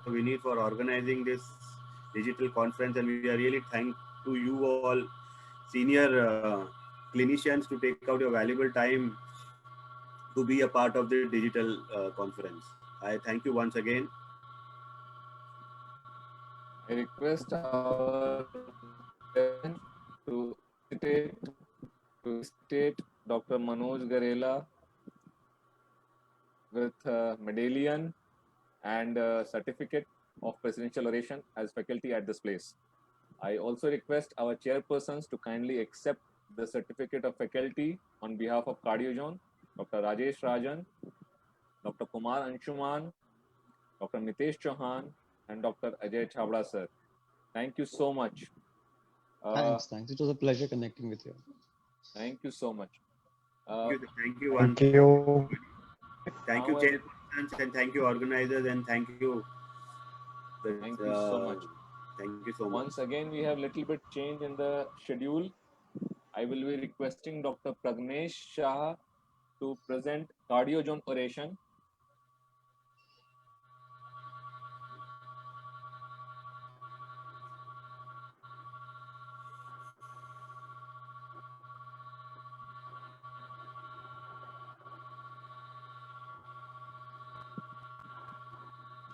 Vineet, for organizing this digital conference, and we are really thank to you all, senior clinicians, to take out your valuable time to be a part of the digital conference. I thank you once again. I request our chairman to felicitate Dr. Manoj Garela with a medallion and a certificate of presidential oration as faculty at this place. I also request our chairpersons to kindly accept the certificate of faculty on behalf of Cardiozone, Dr. Rajesh Rajan, Dr. Kumar Anshuman, Dr. Mitesh Chauhan, and Dr. Ajay Chavda sir. Thank you so much. Thanks. It was a pleasure connecting with you. Thank you so much. Thank you. Thank you. Thank you, chairpersons, and thank you, organizers, and thank you. Thank you so much. Thank you so much. Once again, we have little bit change in the schedule. I will be requesting Dr. Pragnesh Shah to present Cardiozone oration.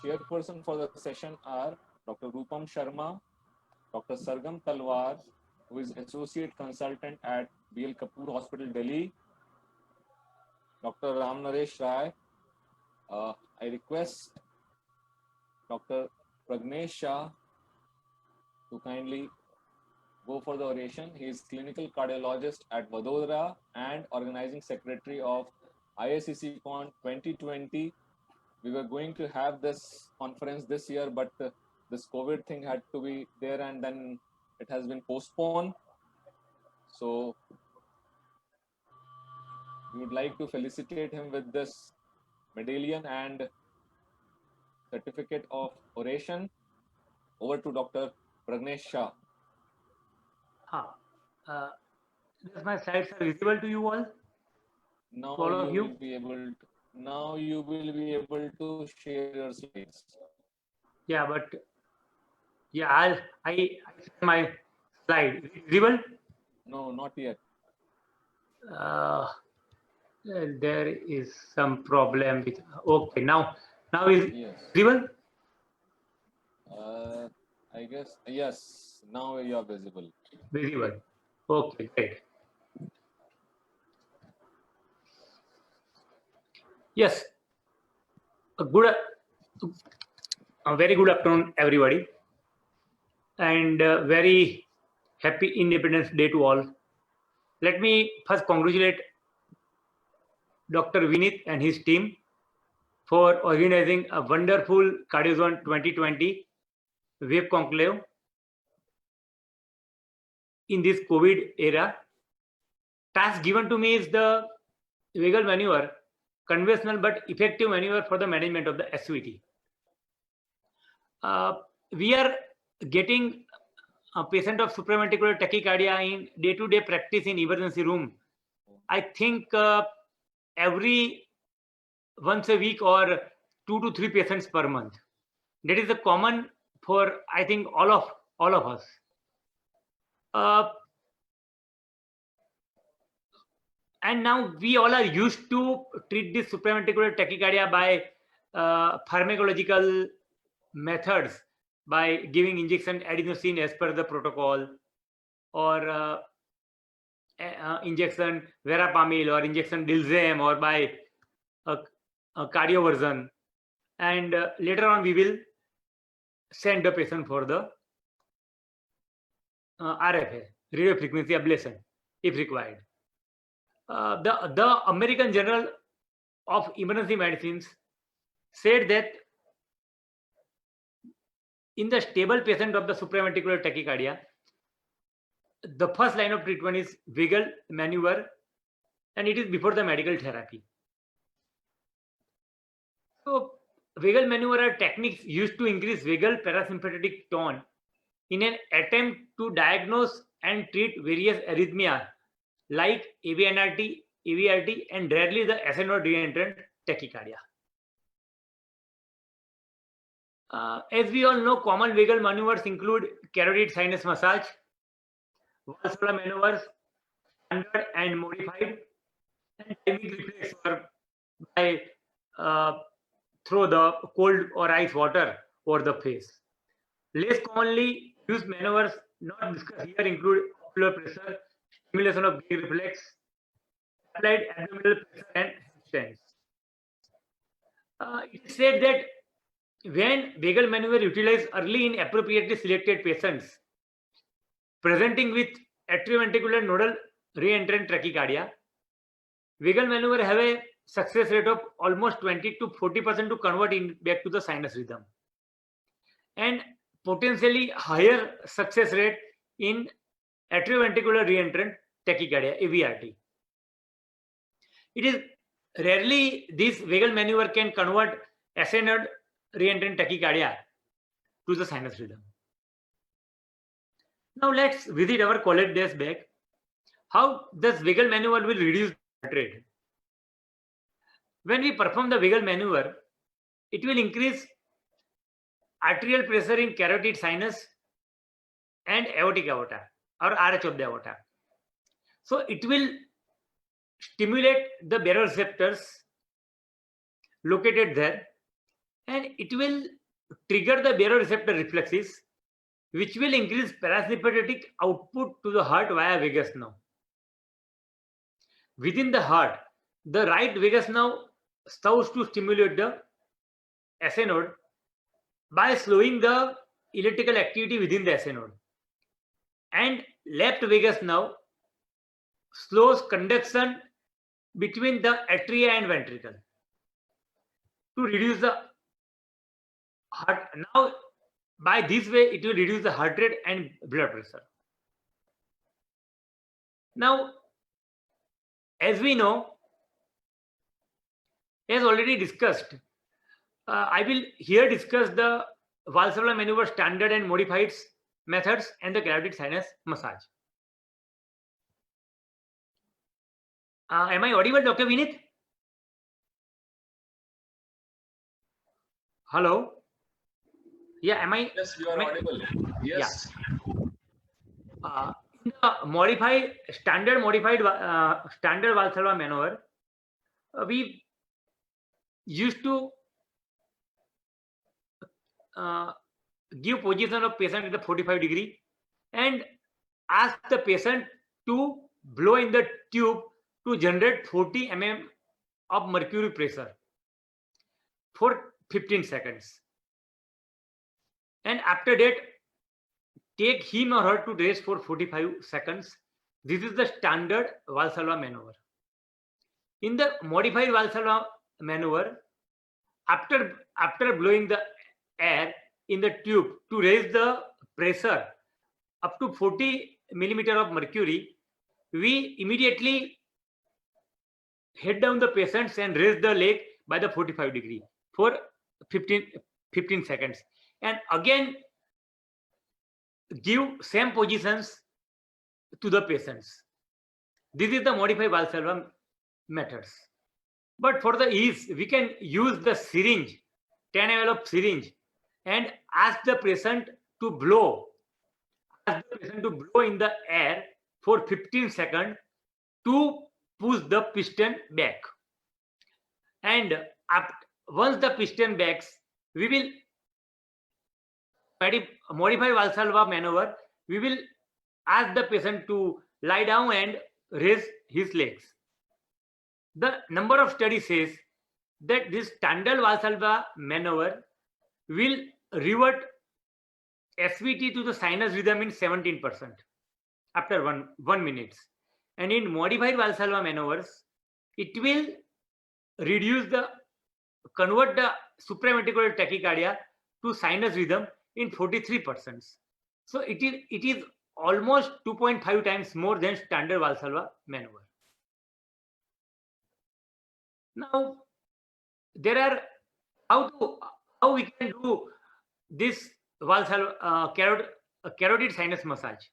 Chairperson for the session are Dr. Rupam Sharma, Dr. Sargam Talwar, who is Associate Consultant at BL Kapoor Hospital, Delhi, Dr. Ram Naresh Rai. I request Dr. Pragnesh Shah to kindly go for the oration. He is clinical cardiologist at Vadodara and organizing secretary of ISCC Con 2020. We were going to have this conference this year, but this COVID thing had to be there, and then it has been postponed. So we would like to felicitate him with this medallion and certificate of oration. Over to Dr. Pragnesh Shah. Does my slides are visible to you all? Now you will be able to. Now you will be able to share your slides. Yeah, but yeah, I my slide. Is it visible? No, not yet. There is some problem with. Okay, now is visible? I guess yes. Now you are visible. Visible. Okay, great. Yes. A very good afternoon, everybody, and very happy Independence Day to all. Let me first congratulate Dr. Vineet and his team for organizing a wonderful Cardiozone 2020 web conclave in this COVID era. Task given to me is the vagal maneuver, conventional but effective maneuver for the management of the SVT. We are getting a patient of supraventricular tachycardia in day-to-day practice in emergency room. I think every once a week or 2 to 3 patients per month. That is the common for, I think, all of us. And now we all are used to treat this supraventricular tachycardia by pharmacological methods, by giving injection adenosine as per the protocol, or injection verapamil, or injection dilzem, or by a cardioversion. And later on we will send the patient for the RFA, radio frequency ablation, if required. The American Journal of Emergency Medicines said that in the stable patient of the supraventricular tachycardia, the first line of treatment is vagal maneuver, and it is before the medical therapy. So vagal maneuver are techniques used to increase vagal parasympathetic tone in an attempt to diagnose and treat various arrhythmia like AVNRT, AVRT, and rarely the SNO reentrant tachycardia. As we all know, common vagal maneuvers include carotid sinus massage, Valsalva maneuvers, standard and modified, and timing reflex work by throw the cold or ice water over the face. Less commonly used maneuvers not discussed here include ocular pressure, stimulation of gag reflex, applied abdominal pressure, and handstands. It is said that when vagal maneuver utilized early in appropriately selected patients presenting with atrioventricular nodal reentrant tachycardia, vagal maneuver have a success rate of almost 20 to 40% to convert back to the sinus rhythm, and potentially higher success rate in atrioventricular reentrant tachycardia, AVRT. It is rarely this vagal maneuver can convert SNR reentrant tachycardia to the sinus rhythm. Now let's visit our college days back. How this vagal maneuver will reduce heart rate? When we perform the vagal maneuver, it will increase arterial pressure in carotid sinus and aortic aorta or RH of the aorta. So it will stimulate the baroreceptors located there, and it will trigger the baroreceptor reflexes, which will increase parasympathetic output to the heart via vagus nerve. Within the heart, the right vagus nerve serves to stimulate the SA node by slowing the electrical activity within the SA node, and left vagus nerve slows conduction between the atria and ventricle to reduce the heart. Now, by this way, it will reduce the heart rate and blood pressure. Now, as we know, as already discussed, I will here discuss the Valsalva maneuver standard and modified methods and the carotid sinus massage. Am I audible, Dr. Vinit? Hello? Yeah, am I? Yes, you are audible. Yes. Yeah. In the modified standard Valsalva maneuver, we used to give position of patient at the 45 degree and ask the patient to blow in the tube to generate 40 mm of mercury pressure for 15 seconds. And after that, take him or her to rest for 45 seconds. This is the standard Valsalva maneuver. In the modified Valsalva maneuver, after blowing the air in the tube to raise the pressure up to 40 millimeter of mercury, we immediately head down the patients and raise the leg by the 45 degree for 15 seconds, and again give same positions to the patients. This is the modified Valsalva methods. But for the ease, we can use the syringe, 10 ml of syringe, and ask the patient to blow in the air for 15 seconds to push the piston back. And once the piston backs, we will modify Valsalva maneuver. We will ask the patient to lie down and raise his legs. The number of studies says that this standard Valsalva maneuver will revert SVT to the sinus rhythm in 17% after 1 minute. And in modified Valsalva maneuvers, it will convert the supraventricular tachycardia to sinus rhythm in 43%. So it is almost 2.5 times more than standard Valsalva maneuver. Now, there are how we can do this Valsalva carotid sinus massage.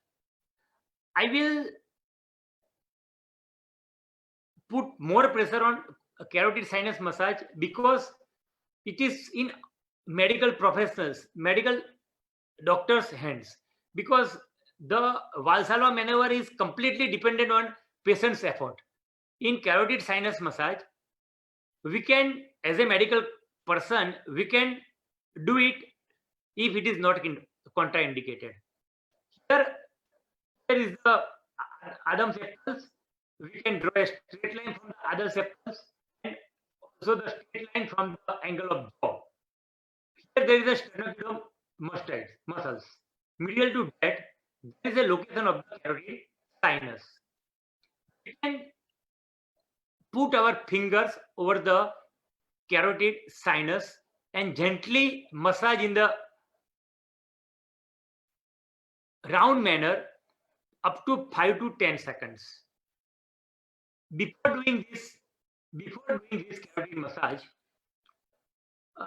I will put more pressure on carotid sinus massage because it is in medical professionals, medical doctors' hands, because the Valsalva maneuver is completely dependent on patient's effort. In carotid sinus massage, we can, as a medical person, we can do it if it is not contraindicated. Here is the Adam sepals. We can draw a straight line from the other sepals and also the straight line from the angle of jaw. Here there is a sternocleidomastoid muscles. Medial to that, there is a location of the carotid sinus. We can put our fingers over the carotid sinus and gently massage in the round manner up to 5 to 10 seconds. Before doing this carotid massage, we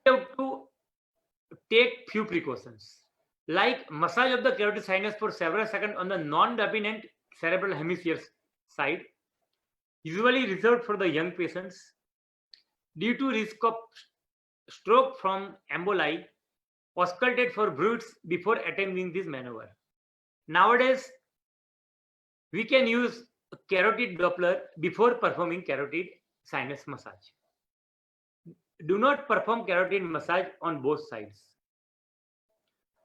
have to take few precautions, like massage of the carotid sinus for several seconds on the non-dominant cerebral hemisphere side, usually reserved for the young patients. Due to risk of stroke from emboli, auscultate for bruits before attempting this maneuver. Nowadays, we can use a carotid Doppler before performing carotid sinus massage. Do not perform carotid massage on both sides.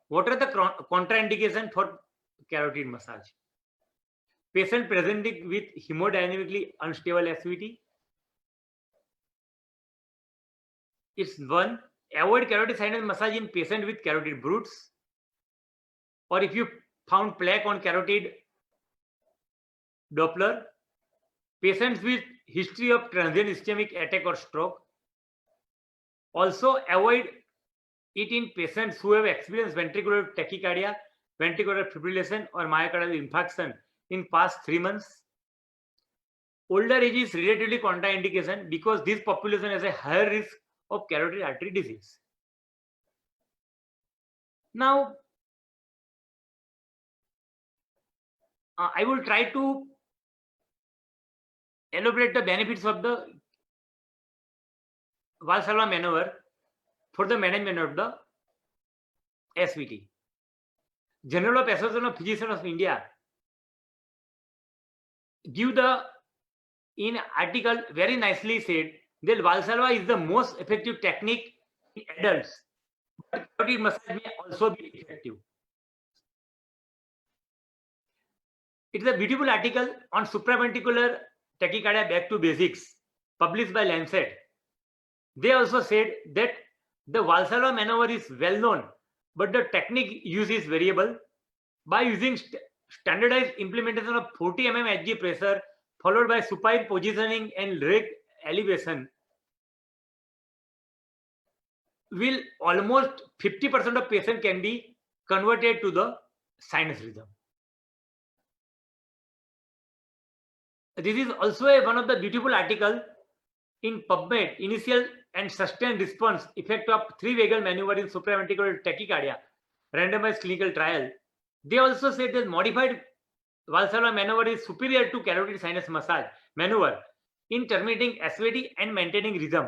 What are the contraindications for carotid massage? Patient presenting with hemodynamically unstable SVT. It's one. Avoid carotid sinus massage in patient with carotid bruits, or if you found plaque on carotid Doppler. Patients with history of transient ischemic attack or stroke. Also avoid it in patients who have experienced ventricular tachycardia, ventricular fibrillation or myocardial infarction in past 3 months. Older age is relatively contraindication because this population has a higher risk of carotid artery disease. Now, I will try to elaborate the benefits of the Valsalva maneuver for the management of the SVT. Journal of Association of Physicians of India give the in article very nicely said that Valsalva is the most effective technique in adults, but carotid massage may also be effective. It's a beautiful article on supraventricular tachycardia back to basics, published by Lancet. They also said that the Valsalva maneuver is well known, but the technique used is variable. By using standardized implementation of 40 mm Hg pressure followed by supine positioning and leg elevation, will almost 50% of patient can be converted to the sinus rhythm. This is also one of the beautiful article in PubMed, initial and sustained response effect of 3-vagal maneuver in supraventricular tachycardia, randomized clinical trial. They also said that modified Valsalva maneuver is superior to carotid sinus massage maneuver in terminating SVT and maintaining rhythm.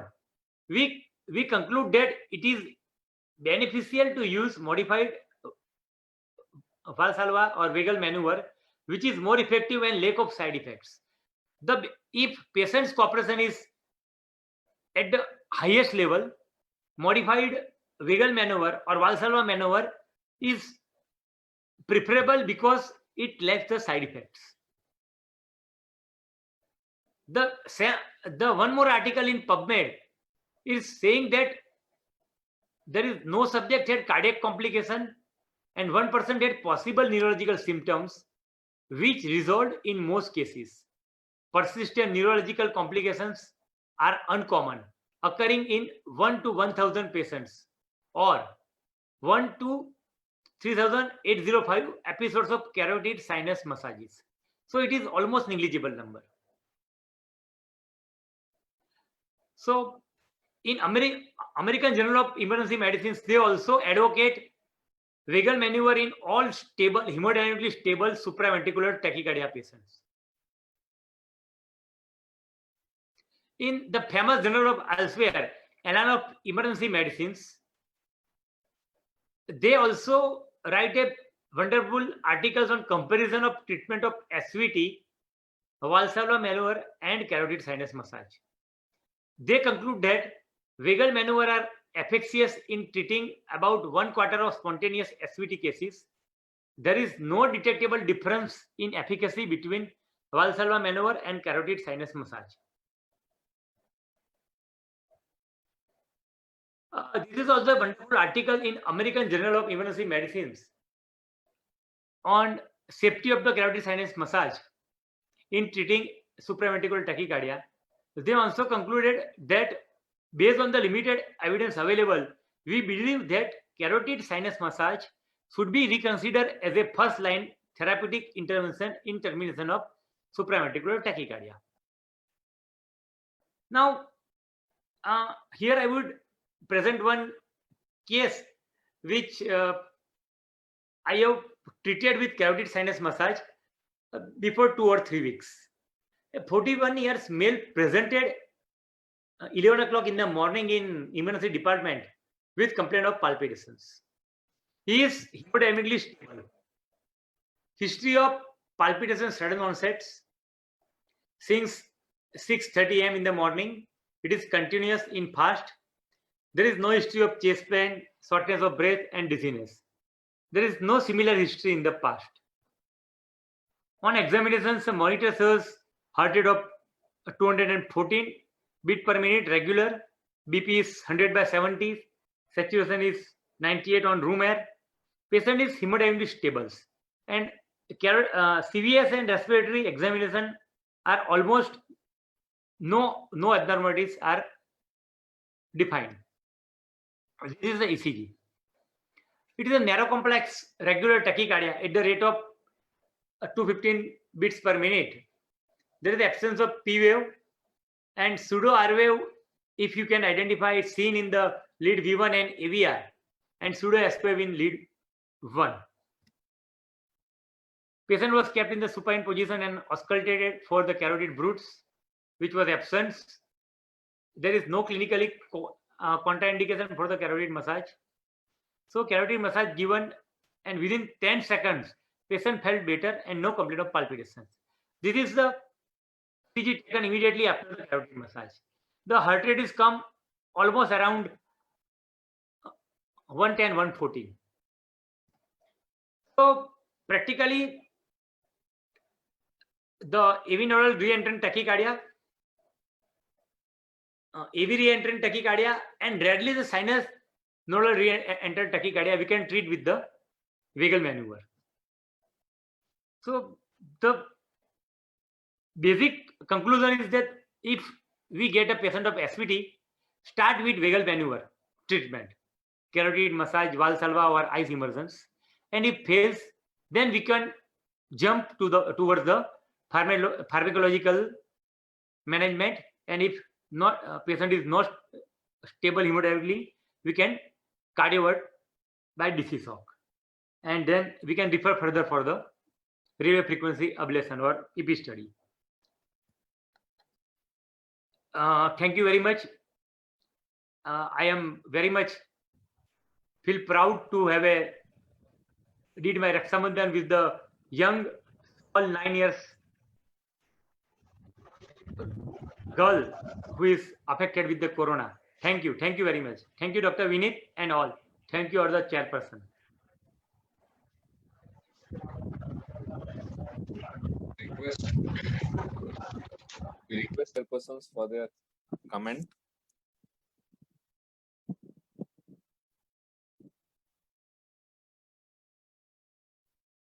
We conclude that it is beneficial to use modified Valsalva or vagal maneuver, which is more effective and lack of side effects. If patient's cooperation is at the highest level, modified vagal maneuver or Valsalva maneuver is preferable because it lacks the side effects. The one more article in PubMed is saying that there is no subject had cardiac complication and 1% had possible neurological symptoms, which resolved in most cases. Persistent neurological complications are uncommon, occurring in 1 to 1,000 patients or 1 to 3,805 episodes of carotid sinus massages. So it is almost negligible number. So in American Journal of Emergency Medicine, they also advocate vagal maneuver in all stable, hemodynamically stable supraventricular tachycardia patients. In the famous Journal of Elsewhere, Annals of Emergency Medicines, they also write a wonderful articles on comparison of treatment of SVT, Valsalva maneuver, and carotid sinus massage. They conclude that vagal maneuver are efficacious in treating about 1/4 of spontaneous SVT cases. There is no detectable difference in efficacy between Valsalva maneuver and carotid sinus massage. This is also a wonderful article in American Journal of Emergency Medicines on safety of the carotid sinus massage in treating supraventricular tachycardia. They also concluded that based on the limited evidence available, we believe that carotid sinus massage should be reconsidered as a first-line therapeutic intervention in termination of supraventricular tachycardia. Now, here I would present one case which I have treated with carotid sinus massage before 2 or 3 weeks. A 41 years male presented 11 o'clock in the morning in emergency department with complaint of palpitations. He is hemodynamically stable. History of palpitations sudden onsets since 6:30 a.m. in the morning. It is continuous in fast. There is no history of chest pain, shortness of breath, and dizziness. There is no similar history in the past. On examinations, the monitor shows heart rate of 214 beat per minute regular, BP is 100/70, saturation is 98 on room air. Patient is hemodynamically stable, and CVS and respiratory examination are almost no abnormalities are defined. This is the ECG. It is a narrow complex regular tachycardia at the rate of 215 beats per minute. There is the absence of P wave and pseudo R wave, if you can identify it, seen in the lead V1 and AVR, and pseudo S wave in lead 1. Patient was kept in the supine position and auscultated for the carotid bruits, which was absent. There is no clinically contraindication for the carotid massage. So carotid massage given, and within 10 seconds, patient felt better and no complaint of palpitations. This is the ECG taken immediately after the carotid massage. The heart rate is come almost around 110, 114. So practically, the AV nodal reentrant tachycardia, AV reentrant tachycardia, and rarely the sinus nodal reentrant tachycardia we can treat with the vagal maneuver. So the basic conclusion is that if we get a patient of SVT, start with vagal maneuver treatment, carotid massage, Valsalva or ice immersions, and if fails, then we can jump towards the pharmacological management, and if not patient is not stable hemodynamically, we can cardiovert by DC shock, and then we can refer further for the radio frequency ablation or EP study. Thank you very much. I am very much feel proud to have did my Rakshabandhan with the young, all 9 years girl who is affected with the corona. Thank you very much. Thank you, Dr. Vinit, and all. Thank you, all the chairperson. We request chairpersons for their comment.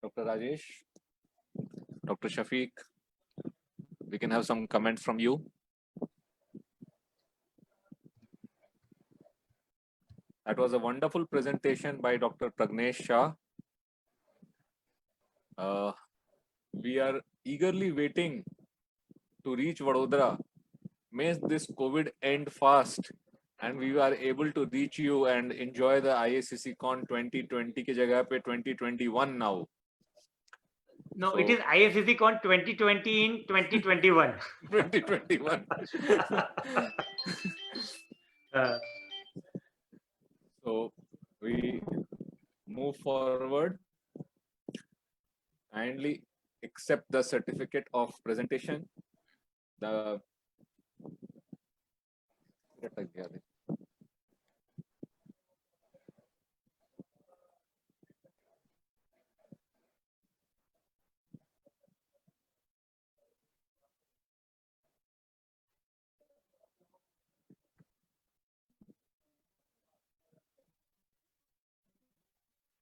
Dr. Rajesh, Dr. Shafiq, we can have some comments from you. That was a wonderful presentation by Dr. Pragnesh Shah. We are eagerly waiting to reach Vadodara. May this COVID end fast and we are able to reach you and enjoy the IACC Con 2020 ke jagah pe 2021 now. No, So- it is IACC Con 2020 in 2021. 2021. So we move forward. Kindly accept the certificate of presentation. The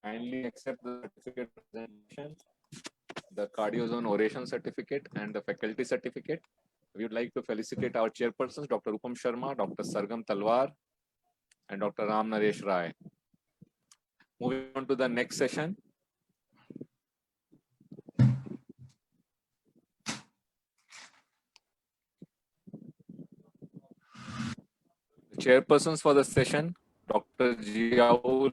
kindly accept the certificate of presentation, the cardiozone oration certificate and the faculty certificate. We would like to felicitate our chairpersons, Dr. Rupam Sharma, Dr. Sargam Talwar, and Dr. Ram Naresh Rai. Moving on to the next session. The chairpersons for the session, Dr. Jiaul